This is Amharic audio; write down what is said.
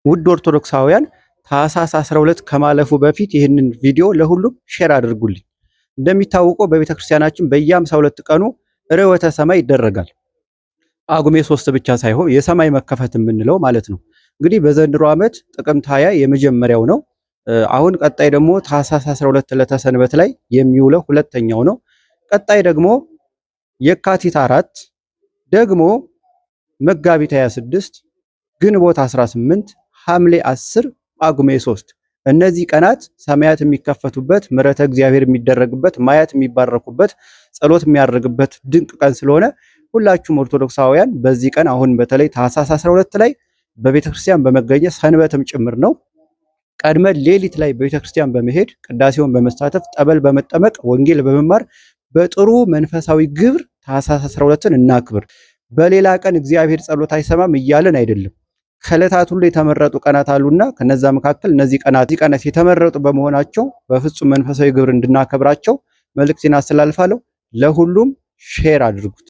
ውድ ኦርቶዶክሳውያን ታኅሳስ 12 ከማለፉ በፊት ይህንን ቪዲዮ ለሁሉም ሼር አድርጉልኝ። እንደሚታወቀው በቤተክርስቲያናችን በየ52 ቀኑ ርኅወተ ሰማይ ይደረጋል። ጳጉሜ 3 ብቻ ሳይሆን የሰማይ መከፈት የምንለው ማለት ነው። እንግዲህ በዘንድሮ ዓመት ጥቅምት 20 የመጀመሪያው ነው። አሁን ቀጣይ ደግሞ ታኅሳስ 12 ዕለተ ሰንበት ላይ የሚውለው ሁለተኛው ነው። ቀጣይ ደግሞ የካቲት 4 ደግሞ መጋቢት 26 ግንቦት 18 ሐምሌ 10 ጳጉሜ 3 እነዚህ ቀናት ሰማያት የሚከፈቱበት ምሕረተ እግዚአብሔር የሚደረግበት ማያት የሚባረኩበት ጸሎት የሚያደርግበት ድንቅ ቀን ስለሆነ ሁላችሁም ኦርቶዶክሳውያን በዚህ ቀን አሁን በተለይ ታኅሳስ 12 ላይ በቤተክርስቲያን በመገኘት ሰንበትም ጭምር ነው ቀድመን ሌሊት ላይ በቤተክርስቲያን በመሄድ ቅዳሴውን በመሳተፍ ጠበል በመጠመቅ ወንጌል በመማር በጥሩ መንፈሳዊ ግብር ታኅሳስ 12ን እናክብር። በሌላ ቀን እግዚአብሔር ጸሎት አይሰማም እያለን አይደለም። ከዕለታት ሁሉ የተመረጡ ቀናት አሉና ከነዛ መካከል እነዚህ ቀናት የተመረጡ በመሆናቸው በፍጹም መንፈሳዊ ግብር እንድናከብራቸው መልእክቴን አስተላልፋለሁ። ለሁሉም ሼር አድርጉት።